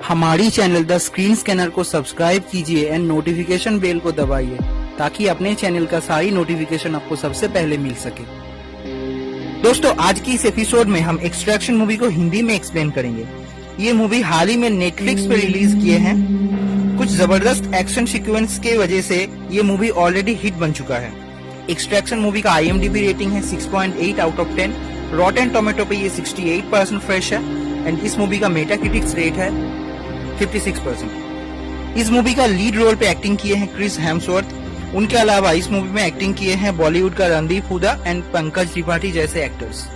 हमारी channel the screen scanner को subscribe कीजिए एंड नोटिफिकेशन बेल को दबाइए ताकि अपने चैनल का सारी नोटिफिकेशन आपको सबसे पहले मिल सके। दोस्तों, आज की इस एपिसोड में हम एक्सट्रैक्शन मूवी को हिंदी में एक्सप्लेन करेंगे। ये मूवी हाल ही में नेटफ्लिक्स पे रिलीज किए हैं। कुछ जबरदस्त एक्शन सीक्वेंस के वजह से ये मूवी ऑलरेडी हिट बन चुका है। एक्सट्रैक्शन मूवी का IMDb रेटिंग है 6.8 आउट ऑफ 10। रॉटेन टोमेटो पे ये 68% फ्रेश है एंड इस मूवी का मेटाक्रिटिक्स रेट है 56%। इस मूवी का लीड रोल पे एक्टिंग किए हैं क्रिस हेम्सवर्थ। उनके अलावा इस मूवी में एक्टिंग किए हैं बॉलीवुड का रणदीप हुडा एंड पंकज त्रिपाठी जैसे एक्टर्स।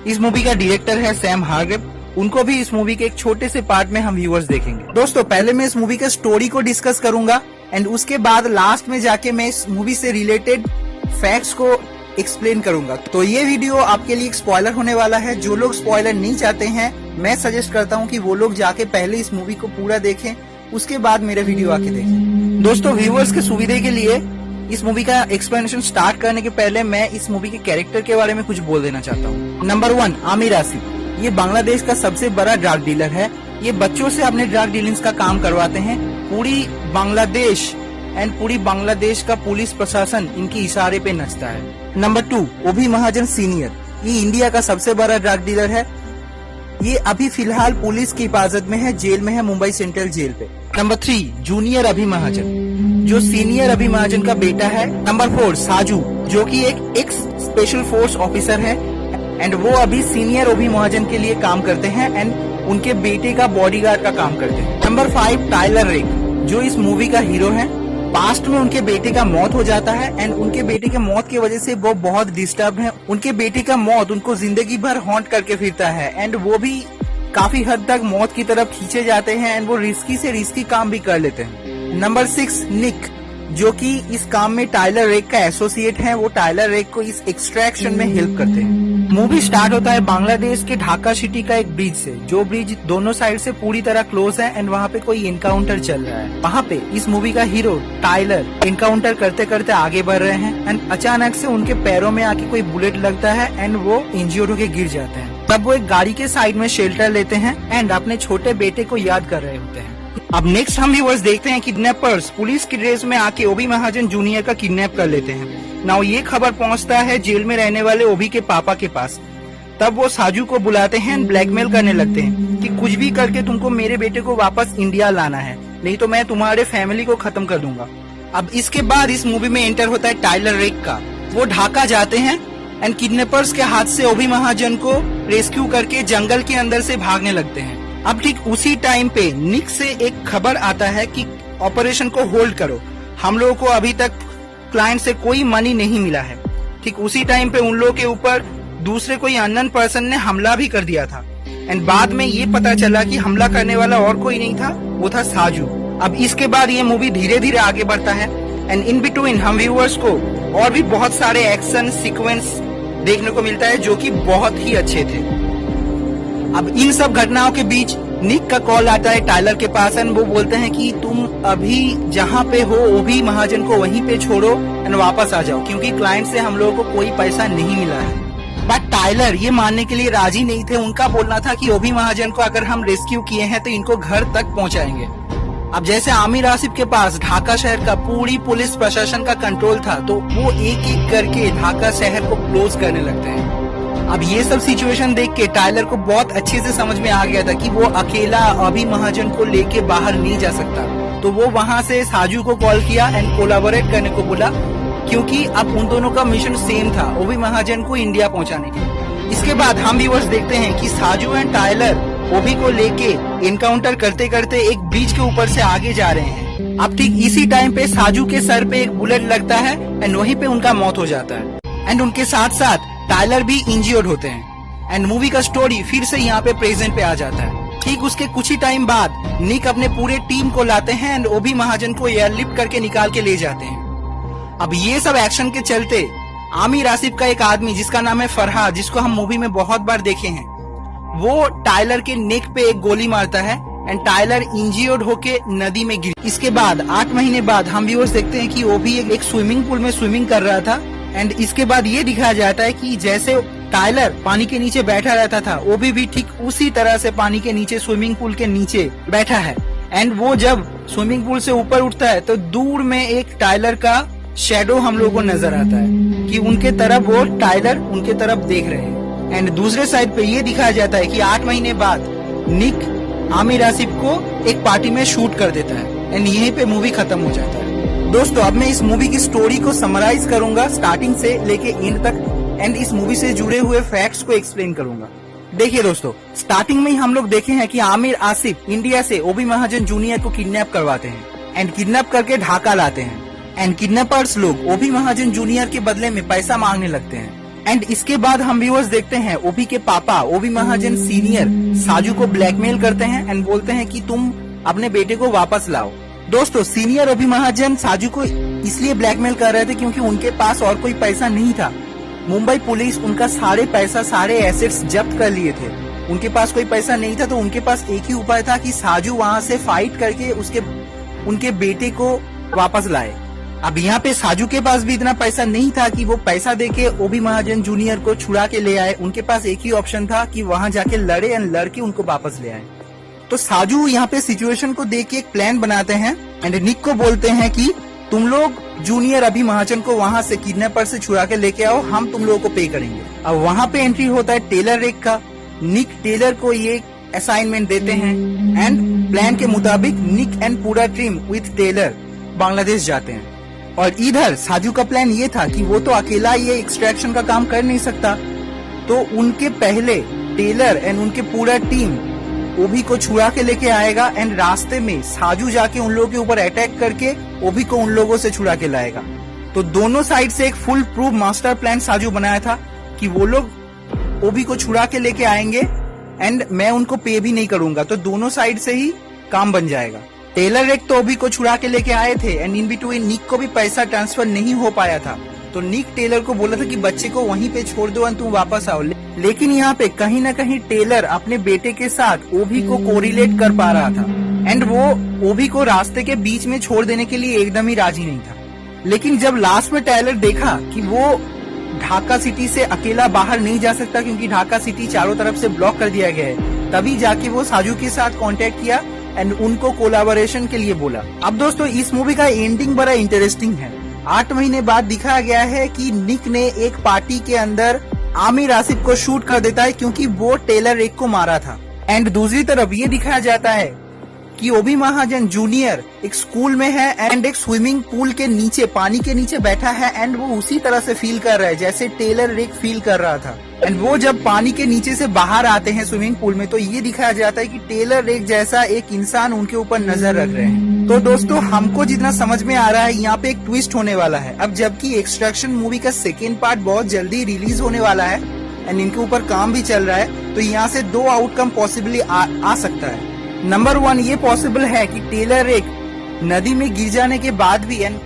इस मूवी का डायरेक्टर है सैम हार्ग्रेव। उनको भी इस मूवी के एक छोटे से पार्ट में हम व्यूअर्स देखेंगे। दोस्तों, पहले मैं इस मूवी का स्टोरी को डिस्कस करूंगा एंड उसके बाद लास्ट में जाके मैं इस मूवी से रिलेटेड फैक्ट्स को एक्सप्लेन करूंगा। तो ये वीडियो आपके लिए एक स्पॉइलर होने वाला है। जो लोग स्पॉइलर नहीं चाहते हैं, मैं सजेस्ट करता हूं कि वो लोग जाके पहले इस मूवी को पूरा देखें, उसके बाद मेरे वीडियो आके देखें। दोस्तों, व्यूअर्स के सुविधा के लिए इस मूवी का एक्सप्लेनेशन स्टार्ट करने के पहले मैं इस मूवी के कैरेक्टर के बारे में कुछ बोल देना चाहता हूँ। नंबर 1, आमिर आसिफ। ये बांग्लादेश का सबसे बड़ा ड्रग डीलर है। ये बच्चों से अपने ड्रग डीलिंग का काम करवाते हैं। पूरी बांग्लादेश का पुलिस प्रशासन इनके इशारे पे नचता है। नंबर 2, ओभी महाजन सीनियर। ये इंडिया का सबसे बड़ा ड्रग डीलर है। ये अभी फिलहाल पुलिस की हिफाजत में है, जेल में है, मुंबई सेंट्रल जेल पे। नंबर 3, जूनियर अभी महाजन, जो सीनियर अभी महाजन का बेटा है। नंबर 4, साजू, जो कि एक एक्स स्पेशल फोर्स ऑफिसर है एंड वो अभी सीनियर अभी महाजन के लिए काम करते हैं एंड उनके बेटे का बॉडीगार्ड का काम करते हैं। नंबर 5, टाइलर रेक, जो इस मूवी का हीरो है। पास्ट में उनके बेटे का मौत हो जाता है एंड उनके बेटे के मौत की वजह से वो बहुत डिस्टर्ब हैं। उनके बेटे का मौत उनको जिंदगी भर हॉन्ट करके फिरता है एंड वो भी काफी हद तक मौत की तरफ खींचे जाते हैं एंड वो रिस्की से रिस्की काम भी कर लेते हैं। नंबर 6, निक, जो कि इस काम में टाइलर रेक का एसोसिएट है। वो टाइलर रेक को इस एक्सट्रैक्शन में हेल्प करते हैं। मूवी स्टार्ट होता है बांग्लादेश के ढाका सिटी का एक ब्रिज से, जो ब्रिज दोनों साइड से पूरी तरह क्लोज है एंड वहाँ पे कोई इनकाउंटर चल रहा है। वहाँ पे इस मूवी का हीरो टाइलर इनकाउंटर करते करते आगे बढ़ रहे हैं एंड अचानक से उनके पैरों में आके कोई बुलेट लगता है एंड वो इंजर्ड होके गिर जाते हैं। तब वो एक गाड़ी के साइड में शेल्टर लेते हैं एंड अपने छोटे बेटे को याद कर रहे होते हैं। अब नेक्स्ट हम व्यूअर्स देखते हैं किडनैपर्स पुलिस की ड्रेस में आके ओभी महाजन जूनियर का किडनैप कर लेते हैं। नाउ ये खबर पहुंचता है जेल में रहने वाले ओभी के पापा के पास। तब वो साजू को बुलाते हैं एंड ब्लैकमेल करने लगते हैं कि कुछ भी करके तुमको मेरे बेटे को वापस इंडिया लाना है, नहीं तो मैं तुम्हारे फैमिली को खत्म कर दूंगा। अब इसके बाद इस मूवी में एंटर होता है टाइलर रेक का। वो ढाका जाते हैं एंड किडनैपर्स के हाथ से ओभी महाजन को रेस्क्यू करके जंगल के अंदर से भागने लगते हैं। अब ठीक उसी टाइम पे निक से एक खबर आता है कि ऑपरेशन को होल्ड करो, हम लोगों को अभी तक क्लाइंट से कोई मनी नहीं मिला है। ठीक उसी टाइम पे उन लोगों के ऊपर दूसरे कोई अननोन पर्सन ने हमला भी कर दिया था एंड बाद में ये पता चला कि हमला करने वाला और कोई नहीं था, वो था साजू। अब इसके बाद ये मूवी धीरे धीरे आगे बढ़ता है एंड इन बिटवीन हम व्यूअर्स को और भी बहुत सारे एक्शन सीक्वेंस देखने को मिलता है जो कि बहुत ही अच्छे थे। अब इन सब घटनाओं के बीच निक का कॉल आता है टाइलर के पास एंड वो बोलते हैं कि तुम अभी जहाँ पे हो ओभी महाजन को वहीं पे छोड़ो एंड वापस आ जाओ, क्योंकि क्लाइंट से हम लोगों को कोई पैसा नहीं मिला है। बट टाइलर ये मानने के लिए राजी नहीं थे। उनका बोलना था कि ओभी महाजन को अगर हम रेस्क्यू किए हैं तो इनको घर तक पहुँचाएंगे। अब जैसे आमिर आसिफ के पास ढाका शहर का पूरी पुलिस प्रशासन का कंट्रोल था, तो वो एक एक करके ढाका शहर को क्लोज करने लगते हैं। अब ये सब सिचुएशन देख के टाइलर को बहुत अच्छे से समझ में आ गया था कि वो अकेला अभी महाजन को लेके बाहर नहीं जा सकता। तो वो वहाँ से साजू को कॉल किया एंड कोलैबोरेट करने को बोला, क्योंकि अब उन दोनों का मिशन सेम था, ओभी महाजन को इंडिया पहुँचाने के। इसके बाद हम व्यूअर्स देखते हैं कि साजू एंड टाइलर ओभी को लेके इनकाउंटर करते करते एक ब्रिज के ऊपर से आगे जा रहे हैं। अब ठीक इसी टाइम पे साजू के सर पे एक बुलेट लगता है एंड वहीं पे उनका मौत हो जाता है एंड उनके साथ साथ टाइलर भी इंजर्ड होते हैं एंड मूवी का स्टोरी फिर से यहाँ पे प्रेजेंट पे आ जाता है। ठीक उसके कुछ ही टाइम बाद निक अपने पूरे टीम को लाते हैं एंड ओभी महाजन को एयरलिफ्ट करके निकाल के ले जाते हैं। अब ये सब एक्शन के चलते आमिर आसिफ का एक आदमी जिसका नाम है फरहाद, जिसको हम मूवी में बहुत बार देखे हैं, वो टाइलर के नेक पे एक गोली मारता है एंड टाइलर इंजर्ड होके नदी में गिर। इसके बाद 8 महीने बाद हम व्यूअर्स देखते हैं कि वो भी एक स्विमिंग पूल में स्विमिंग कर रहा था एंड इसके बाद ये दिखाया जाता है कि जैसे टाइलर पानी के नीचे बैठा रहता था, ओबी भी ठीक उसी तरह से पानी के नीचे स्विमिंग पूल के नीचे बैठा है। एंड वो जब स्विमिंग पूल से ऊपर उठता है तो दूर में एक टाइलर का शेडो हम लोगों को नजर आता है कि उनके तरफ वो टाइलर उनके तरफ देख रहे हैं। एंड दूसरे साइड पे ये दिखाया जाता है कि 8 महीने बाद निक आमिर आसिफ को एक पार्टी में शूट कर देता है एंड यहीं पे मूवी खत्म हो जाता है। दोस्तों अब मैं इस मूवी की स्टोरी को समराइज करूंगा स्टार्टिंग से लेके एंड तक एंड इस मूवी से जुड़े हुए फैक्ट्स को एक्सप्लेन करूंगा। देखिए दोस्तों, स्टार्टिंग में ही हम लोग देखे हैं कि आमिर आसिफ इंडिया से ओबी महाजन जूनियर को किडनैप करवाते हैं एंड किडनैप करके ढाका लाते हैं एंड किडनैपर्स लोग ओबी महाजन जूनियर के बदले में पैसा मांगने लगते हैं। एंड इसके बाद हम व्यूअर्स देखते हैं ओबी के पापा ओबी महाजन सीनियर साजू को ब्लैकमेल करते हैं एंड बोलते हैं कि तुम अपने बेटे को वापस लाओ। दोस्तों सीनियर ओबी महाजन साजू को इसलिए ब्लैकमेल कर रहे थे क्योंकि उनके पास और कोई पैसा नहीं था। मुंबई पुलिस उनका सारे पैसा सारे एसेट्स जब्त कर लिए थे। उनके पास कोई पैसा नहीं था तो उनके पास एक ही उपाय था कि साजू वहाँ से फाइट करके उनके बेटे को वापस लाए। अब यहाँ पे साजू के पास भी इतना पैसा नहीं था कि वो पैसा देके ओबी महाजन जूनियर को छुड़ा के ले आए। उनके पास एक ही ऑप्शन था कि वहाँ जाके लड़े एंड लड़के उनको वापस ले आए। तो साजू यहाँ पे सिचुएशन को देख के एक प्लान बनाते हैं एंड निक को बोलते हैं कि तुम लोग जूनियर अभी महाजन को वहाँ से किडनैपर से छुड़ा के लेके आओ, हम तुम लोगों को पे करेंगे। अब वहाँ पे एंट्री होता है टेलर रेक का। निक टेलर को ये असाइनमेंट देते हैं एंड प्लान के मुताबिक निक एंड पूरा टीम विथ टेलर बांग्लादेश जाते हैं। और इधर साजू का प्लान ये था कि वो तो अकेला ये एक्सट्रैक्शन का काम कर नहीं सकता, तो उनके पहले टेलर एंड उनके पूरा टीम ओबी को छुड़ा के लेके आएगा एंड रास्ते में साजू जाके उन लोगों के ऊपर अटैक करके ओबी को उन लोगों से छुड़ा के लाएगा। तो दोनों साइड से एक फुल प्रूफ मास्टर प्लान साजू बनाया था कि वो लोग ओबी को छुड़ा के लेके आएंगे एंड मैं उनको पे भी नहीं करूंगा, तो दोनों साइड से ही काम बन जाएगा। टेलर एक तो ओबी को छुड़ा के लेके आए थे एंड इन बिटवीन निक को भी पैसा ट्रांसफर नहीं हो पाया था, तो निक टेलर को बोला था कि बच्चे को वहीं पे छोड़ दो एंड तुम वापस आओ। लेकिन यहाँ पे कहीं न कहीं टेलर अपने बेटे के साथ ओबी को कोरिलेट कर पा रहा था एंड वो ओबी को रास्ते के बीच में छोड़ देने के लिए एकदम ही राजी नहीं था। लेकिन जब लास्ट में टेलर देखा कि वो ढाका सिटी से अकेला बाहर नहीं जा सकता क्योंकि ढाका सिटी चारों तरफ से ब्लॉक कर दिया गया है, तभी जाके वो साजू के साथ कांटेक्ट किया एंड उनको कोलैबोरेशन के लिए बोला। अब दोस्तों इस मूवी का एंडिंग बड़ा इंटरेस्टिंग है। 8 महीने बाद दिखाया गया है कि निक ने एक पार्टी के अंदर आमिर आसिफ को शूट कर देता है क्योंकि वो टेलर एक को मारा था। एंड दूसरी तरफ ये दिखाया जाता है कि ओबी महाजन जूनियर एक स्कूल में है एंड एक स्विमिंग पूल के नीचे पानी के नीचे बैठा है एंड वो उसी तरह से फील कर रहा है जैसे टेलर रेक फील कर रहा था। एंड वो जब पानी के नीचे से बाहर आते हैं स्विमिंग पूल में तो ये दिखाया जाता है कि टेलर रेक जैसा एक इंसान उनके ऊपर नजर रख रहे हैं। तो दोस्तों हमको जितना समझ में आ रहा है यहाँ पे एक ट्विस्ट होने वाला है। अब जबकि एक्सट्रैक्शन मूवी का सेकेंड पार्ट बहुत जल्दी रिलीज होने वाला है एंड इनके ऊपर काम भी चल रहा है, तो यहाँ से 2 आउटकम पॉसिबली आ सकता है। नंबर 1 ये पॉसिबल है कि टेलर एक नदी में गिर जाने के बाद भी एंड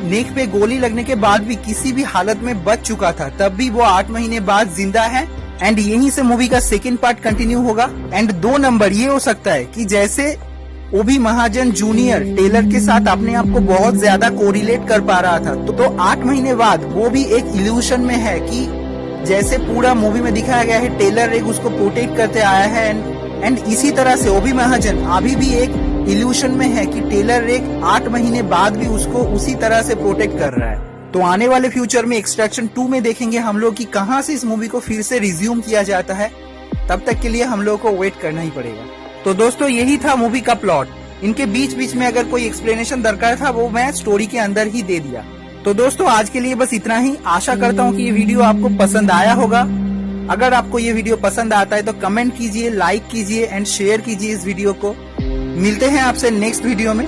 नेक पे गोली लगने के बाद भी किसी भी हालत में बच चुका था, तब भी वो 8 महीने बाद जिंदा है एंड यहीं से मूवी का सेकेंड पार्ट कंटिन्यू होगा। एंड 2 नंबर ये हो सकता है कि जैसे ओबी महाजन जूनियर टेलर के साथ अपने आप को बहुत ज्यादा कोरिलेट कर पा रहा था, तो 8 महीने बाद वो भी एक इल्यूशन में है कि जैसे पूरा मूवी में दिखाया गया है टेलर एक उसको प्रोटेक्ट करते आया है एंड इसी तरह से ओबी महाजन अभी भी एक इल्यूशन में है कि टेलर एक 8 महीने बाद भी उसको उसी तरह से प्रोटेक्ट कर रहा है। तो आने वाले फ्यूचर में एक्सट्रैक्शन 2 में देखेंगे हम लोग कि कहां से इस मूवी को फिर से रिज्यूम किया जाता है। तब तक के लिए हम लोग को वेट करना ही पड़ेगा। तो दोस्तों यही था मूवी का प्लॉट। इनके बीच बीच में अगर कोई एक्सप्लेनेशन दरकार था वो मैं स्टोरी के अंदर ही दे दिया। तो दोस्तों आज के लिए बस इतना ही। आशा करता हूँ कि ये वीडियो आपको पसंद आया होगा। अगर आपको ये वीडियो पसंद आता है तो कमेंट कीजिए, लाइक कीजिए एंड शेयर कीजिए इस वीडियो को। मिलते हैं आपसे नेक्स्ट वीडियो में।